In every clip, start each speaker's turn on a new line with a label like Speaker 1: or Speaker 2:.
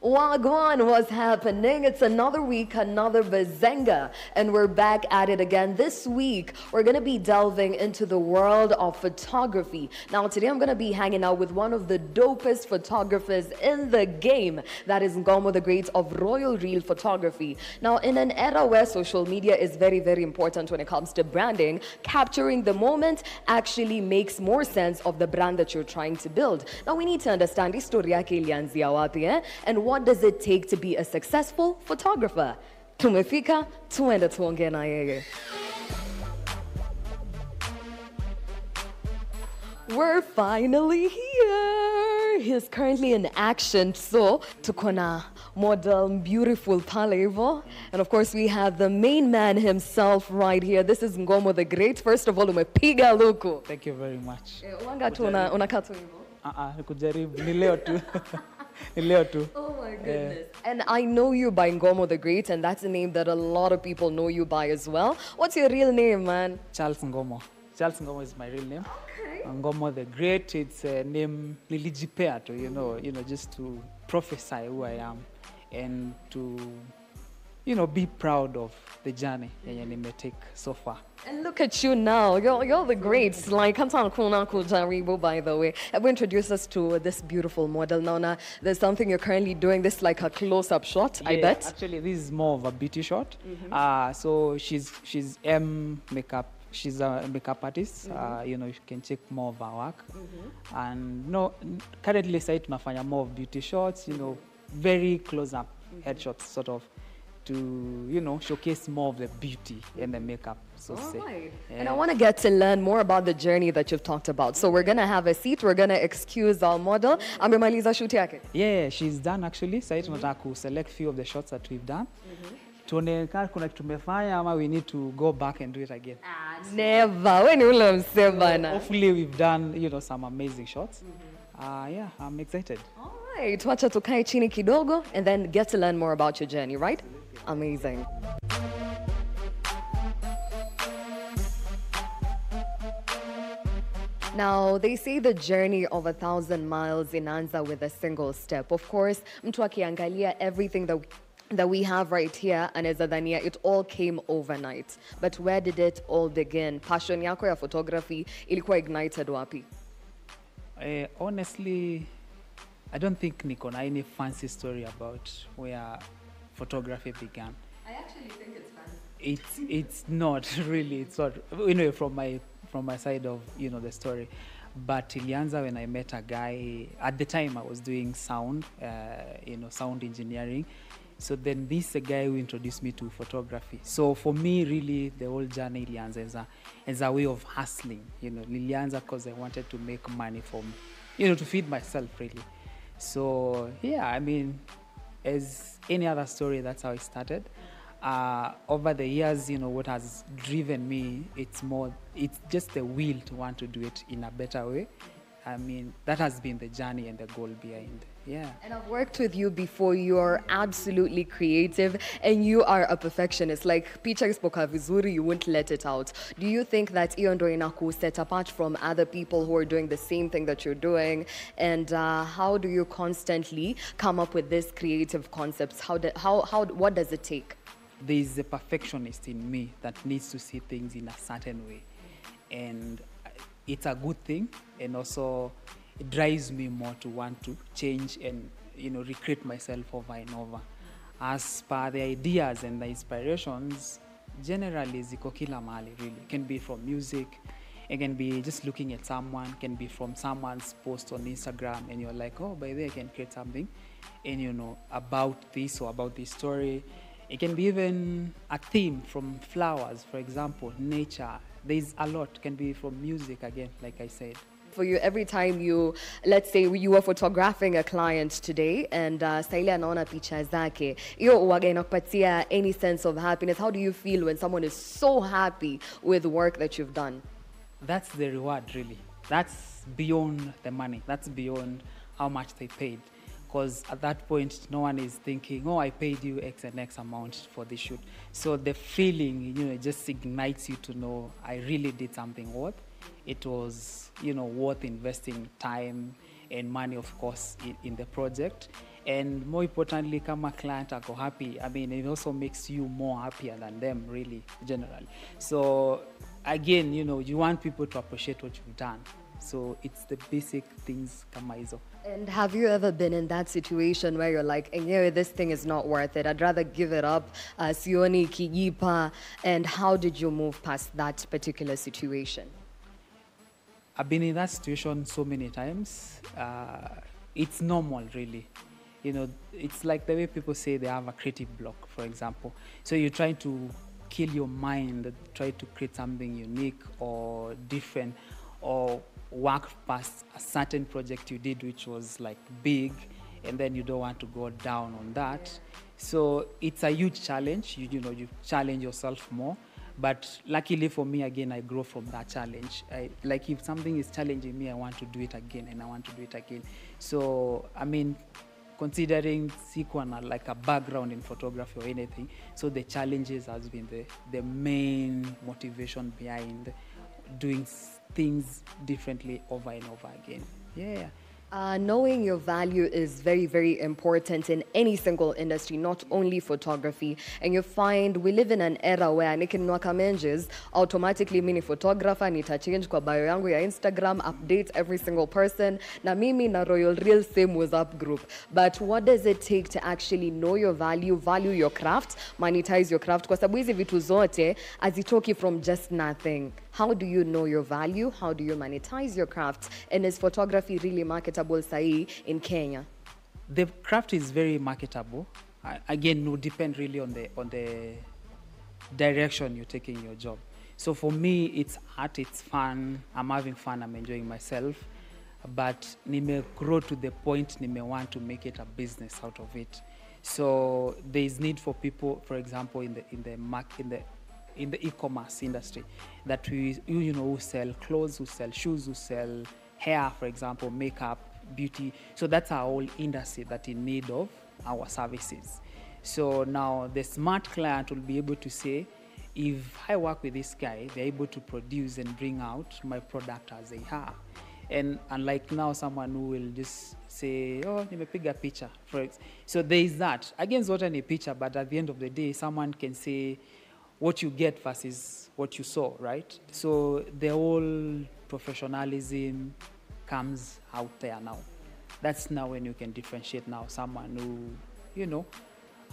Speaker 1: Wagwan was happening. It's another week, another Bazenga, and we're back at it again. This week, we're going to be delving into the world of photography. Now, today I'm going to be hanging out with one of the dopest photographers in the game. That is Ngomo, the great of Royal Reel Photography. Now, in an era where social media is very, very important when it comes to branding, capturing the moment actually makes more sense of the brand that you're trying to build. Now, we need to understand historia yake ilianzia wapi, and what does it take to be a successful photographer. Tumefika, tuende tuongee na yeye. We're finally here. He's currently in action. So, tukona model, beautiful palevo. And of course, we have the main man himself right here. This is Ngomo the Great. First of all, umepiga luku.
Speaker 2: Thank you very much.
Speaker 1: Wanga tu unakaa tu hivyo?
Speaker 2: Nikujaribu, ni leo tu. Ni leo tu.
Speaker 1: Oh my goodness. And I know you by Ngomo the Great, and that's a name that a lot of people know you by as well. What's your real name, man?
Speaker 2: Charles Ngomo. Charles Ngomo is my real name.
Speaker 1: Okay.
Speaker 2: Ngomo the Great, it's a name nilijipea tu, you know, just to prophesy who I am and to, be proud of the journey yenye nimetake so far.
Speaker 1: And look at you now. You're the greats. Like, by the way. Have introduced us to this beautiful model. Now, there's something you're currently doing. This like a close-up shot, I bet.
Speaker 2: Actually, this is more of a beauty shot. So she's makeup. She's a makeup artist. You can check more of her work. And currently, tunafanya more of beauty shots. Very close-up headshots, sort of, to showcase more of the beauty and the makeup. So
Speaker 1: right. Yeah. And I want to get to learn more about the journey that you've talked about. So we're gonna have a seat. We're gonna excuse our model. Amemaliza shoot yake?
Speaker 2: Yeah, she's done actually. Sasa tunataka ku select few of the shots that we've done. Tuone kama kuna kitu tumefanya ama we need to go back and do it again.
Speaker 1: Never. When ule msebana.
Speaker 2: Hopefully we've done some amazing shots. Yeah, I'm excited.
Speaker 1: All right, tuacha tukae chini kidogo and then get to learn more about your journey, right? Amazing. Now, they say the journey of 1,000 miles inaanza with a single step. Of course, mtu akiangalia everything that we have right here, anaweza dhania it all came overnight. But where did it all begin? Passion yako ya photography ilikuwa ignited wapi?
Speaker 2: Honestly, I don't think niko na any fancy story about where photography began.
Speaker 1: I actually think it's fancy.
Speaker 2: It's not really. It's not. From my side of the story, but ilianza when I met a guy. At the time, I was doing sound, sound engineering. So then this guy who introduced me to photography. So for me, really, the whole journey ilianza as a way of hustling. Ilianza because I wanted to make money from, to feed myself really. So yeah, I mean, as any other story, that's how it started. Over the years, what has driven me, it's just the will to want to do it in a better way. I mean, that has been the journey and the goal behind. Yeah.
Speaker 1: And I've worked with you before. You're absolutely creative and you are a perfectionist. Like, picha ikipoka vizuri, you won't let it out. Do you think that iyo ndo inaku set apart from other people who are doing the same thing that you're doing? And how do you constantly come up with these creative concepts? What does it take?
Speaker 2: There's a perfectionist in me that needs to see things in a certain way. And it's a good thing, and also it drives me more to want to change and recreate myself over and over. As per the ideas and the inspirations, generally ziko kila mahali really. It can be from music, it can be just looking at someone, can be from someone's post on Instagram, and you're like, oh, by the way, I can create something, and about this or about this story. It can be even a theme from flowers, for example, nature. There's a lot. It can be from music again, like I said.
Speaker 1: For you, every time let's say you were photographing a client today and saile anaona picha zake, iyo huwaga inakupatia any sense of happiness? How do you feel when someone is so happy with the work that you've done?
Speaker 2: That's the reward, really. That's beyond the money. That's beyond how much they paid. Because at that point, no one is thinking, oh, I paid you X and X amount for this shoot. So the feeling, it just ignites you to know I really did something worth. It was, worth investing time and money, of course, in the project. And more importantly, kama client ako happy, I mean, it also makes you more happier than them, really, generally. So again, you know, you want people to appreciate what you've done. So it's the basic things kama hizo.
Speaker 1: And have you ever been in that situation where you're like, yeah, this thing is not worth it, I'd rather give it up, sioni kijipa, and how did you move past that particular situation?
Speaker 2: I've been in that situation so many times. It's normal, really. You know, it's like the way people say they have a creative block, for example. So you're trying to kill your mind, try to create something unique or different, or work past a certain project you did which was like big, and then you don't want to go down on that. So it's a huge challenge. You know, you challenge yourself more. But luckily for me, again, I grow from that challenge. Like if something is challenging me, I want to do it again, and I want to do it again. So, I mean, considering Sikwana like a background in photography or anything, so the challenges has been the main motivation behind doing things differently over and over again. Yeah.
Speaker 1: Knowing your value is very, very important in any single industry, not only photography. And you find we live in an era where nikinunua menjes automatically mini photographer nita change kwa bio yangu ya Instagram, update every single person. Na mimi na Royal Real same WhatsApp group. But what does it take to actually know your value your craft, monetize your craft? Kwa sababu hizi vitu zote hazitoki from just nothing. How do you know your value? How do you monetize your craft? And is photography really marketable sahi in Kenya?
Speaker 2: The craft is very marketable. Again, it will depend really on the direction you're taking your job. So for me, it's art, it's fun. I'm having fun, I'm enjoying myself. But nime grow to the point nime want to make it a business out of it. So there is need for people, for example, in the e-commerce industry, that who sell clothes, who sell shoes, who sell hair, for example, makeup, beauty. So that's our whole industry that in need of our services. So now the smart client will be able to say, if I work with this guy, they're able to produce and bring out my product as they are. And unlike now, someone who will just say, oh, nimepiga picha. So there is that. Against what any picture, but at the end of the day, someone can say, what you get versus what you saw, right? So the whole professionalism comes out there now. That's now when you can differentiate now someone who,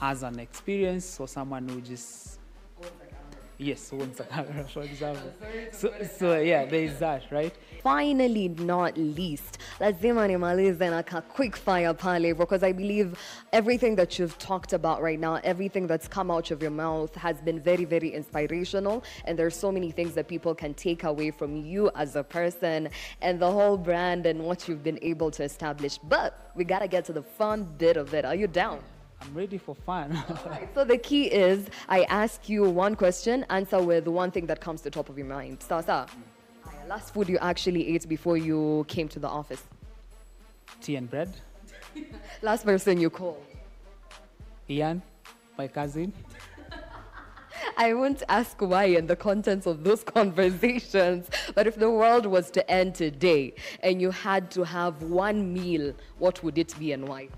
Speaker 2: has an experience or someone who just... Yes, owns a camera, for example. So yeah, there is that, right?
Speaker 1: Finally, not least, lazima nimalize na ka quick fire pale, because I believe everything that you've talked about right now, everything that's come out of your mouth has been very, very inspirational. And there's so many things that people can take away from you as a person and the whole brand and what you've been able to establish. But we gotta get to the fun bit of it. Are you down?
Speaker 2: I'm ready for fun.
Speaker 1: Right, so the key is I ask you one question, answer with one thing that comes to the top of your mind. Sasa, last food you actually ate before you came to the office?
Speaker 2: Tea and bread.
Speaker 1: Last person you called?
Speaker 2: Ian, my cousin.
Speaker 1: I won't ask why and the contents of those conversations, but if the world was to end today and you had to have one meal, what would it be and why?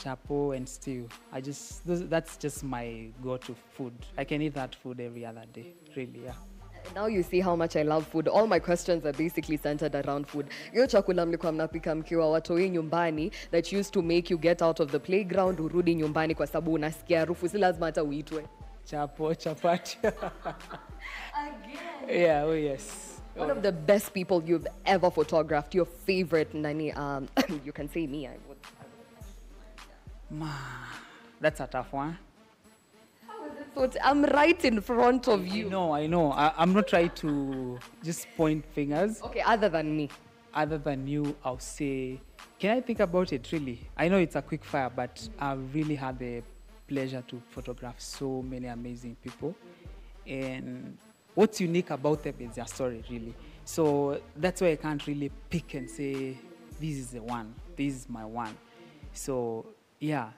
Speaker 2: Chapo and stew. That's just my go-to food. I can eat that food every other day, really, yeah.
Speaker 1: Now you see how much I love food. All my questions are basically centered around food. Yo chakula mlikuwa mnapika mkiwa watoi nyumbani that used to make you get out of the playground urudi nyumbani kwa sababu unasikia harufu, si lazima hata uitwe.
Speaker 2: Chapo, chapati.
Speaker 1: Again.
Speaker 2: Yeah, oh yes.
Speaker 1: One of the best people you've ever photographed, your favorite, Nani, you can say me, I would.
Speaker 2: That's a tough one.
Speaker 1: So I'm right in front of you.
Speaker 2: I know. I'm not trying to just point fingers.
Speaker 1: Okay, other than me.
Speaker 2: Other than you, I'll say, can I think about it, really? I know it's a quick fire, but I've really had the pleasure to photograph so many amazing people. And what's unique about them is their story, really. So that's why I can't really pick and say, this is the one, this is my one. So yeah,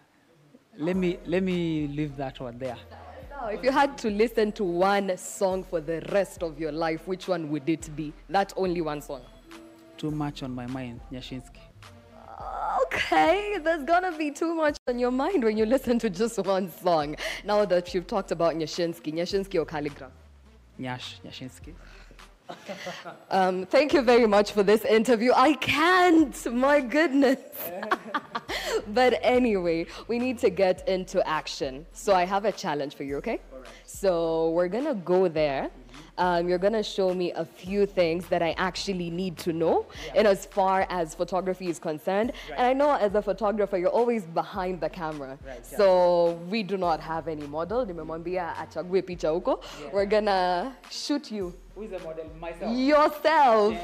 Speaker 2: let me leave that one there.
Speaker 1: Now, if you had to listen to one song for the rest of your life, which one would it be? That only one song.
Speaker 2: Too Much on My Mind, Nyashinsky.
Speaker 1: Okay, there's gonna be too much on your mind when you listen to just one song. Now that you've talked about Nyashinsky or calligraph.
Speaker 2: Nyashinsky.
Speaker 1: Thank you very much for this interview. I can't, my goodness. But anyway, we need to get into action. So I have a challenge for you, okay?
Speaker 2: All right.
Speaker 1: So we're gonna go there. You're gonna show me a few things that I actually need to know in as far as photography is concerned.
Speaker 2: Right.
Speaker 1: And I know as a photographer, you're always behind the camera.
Speaker 2: Right, yeah.
Speaker 1: So we do not have any model. Nimemwambia achague picha huko. We're gonna shoot you.
Speaker 2: Who is the model? Myself.
Speaker 1: Yourself.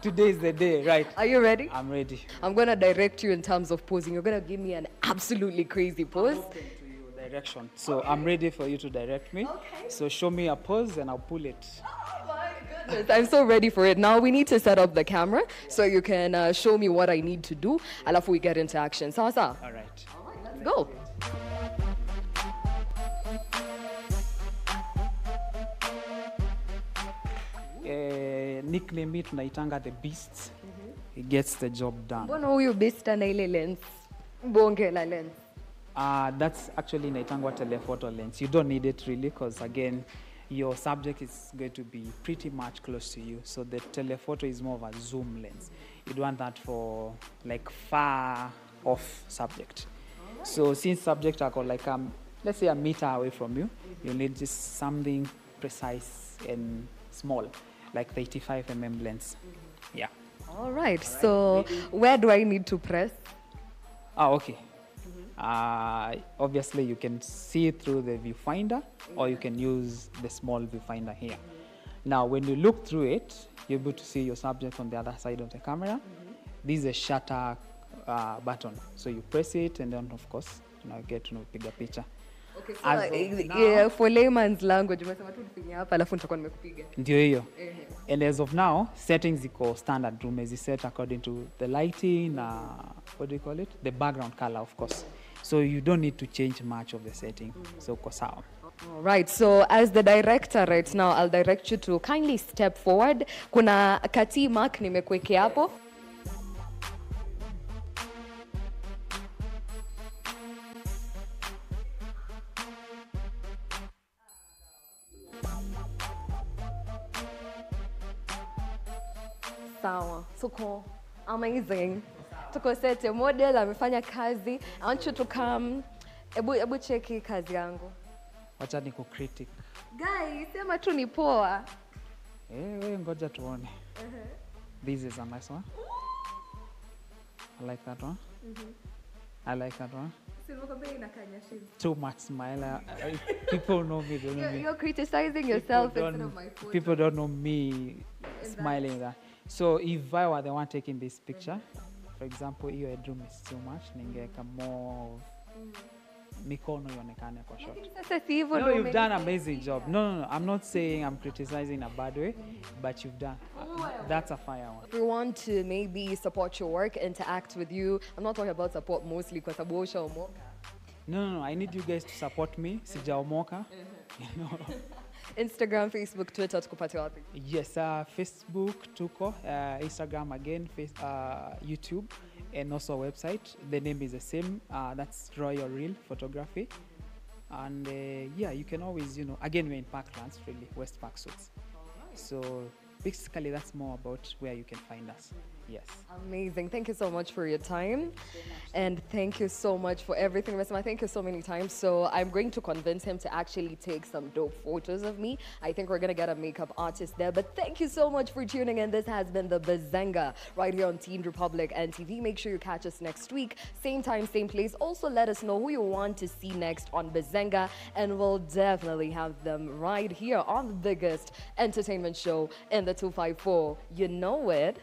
Speaker 2: Today is the day, right?
Speaker 1: Are you ready?
Speaker 2: I'm ready.
Speaker 1: I'm gonna direct you in terms of posing. You're gonna give me an absolutely crazy pose.
Speaker 2: I'm open to your direction. So I'm ready for you to direct me.
Speaker 1: Okay.
Speaker 2: So show me a pose and I'll pull it.
Speaker 1: Oh my goodness, I'm so ready for it. Now we need to set up the camera so you can show me what I need to do. Alafu we get into action. Sawa sawa?
Speaker 2: All right.
Speaker 1: Let's go.
Speaker 2: Nickname it tunaitanga the beast. He gets the job done.
Speaker 1: Mbona huyu beast ana ile lens? Bonge la lens.
Speaker 2: That's actually naitangwa telephoto lens. You don't need it really because again, your subject is going to be pretty much close to you. So the telephoto is more of a zoom lens. You'd want that for like far off subject. Right. So since subject are like let's say a meter away from you, you need just something precise and small, like the 85 mm lens. Yeah.
Speaker 1: All right. So where do I need to press?
Speaker 2: Okay. Obviously, you can see it through the viewfinder, or you can use the small viewfinder here. Now, when you look through it, you're able to see your subject on the other side of the camera. This is a shutter button. So you press it, and then, of course, get to pick a picture.
Speaker 1: Okay, so for layman's language, umesema tu nifinye hapa alafu nitakuwa nimekupiga.
Speaker 2: Ndio hiyo. And as of now, settings iko standard. Set according to the lighting, what do you call it? The background color, of course. So you don't need to change much of the setting. So uko sawa.
Speaker 1: All right, so as the director right now, I'll direct you to kindly step forward. Kuna kati mark nimekuwekea hapo. Sawa, tuko amazing. Tuko sete, model amefanya kazi. I want you to come. Ebu cheki kazi yangu.
Speaker 2: Wacha niko critic.
Speaker 1: Guys, sema tu ni poa.
Speaker 2: Wewe ngoja tuone. This is a nice one. I like that one. I like that one. Too much smile. People know me. They know me.
Speaker 1: You're criticizing yourself instead of my photo.
Speaker 2: People don't know me smiling that. So if I were the one taking this picture, for example, your headroom is too much, ningeka more mikono ionekane kwa shot. No, you've done an amazing job. No. I'm not saying I'm criticizing in a bad way, but you've done. That's a fire one.
Speaker 1: If we want to maybe support your work, interact with you, I'm not talking about support mostly because abosha omoka.
Speaker 2: No. I need you guys to support me. Sijaomoka. You know.
Speaker 1: Instagram, Facebook, Twitter, tukupate wapi?
Speaker 2: Yes, Facebook, tuko, Instagram again, YouTube, and also a website. The name is the same. That's Royal Real Photography. And you can always, again, we're in Parklands, really, West Park Suits. Right. So basically, that's more about where you can find us. Yes.
Speaker 1: Amazing. Thank you so much for your time. And thank you so much for everything. Resma, thank you so many times. So I'm going to convince him to actually take some dope photos of me. I think we're going to get a makeup artist there. But thank you so much for tuning in. This has been the Bazenga right here on Teen Republic and TV. Make sure you catch us next week. Same time, same place. Also, let us know who you want to see next on Bazenga. And we'll definitely have them right here on the biggest entertainment show in the 254. You know it.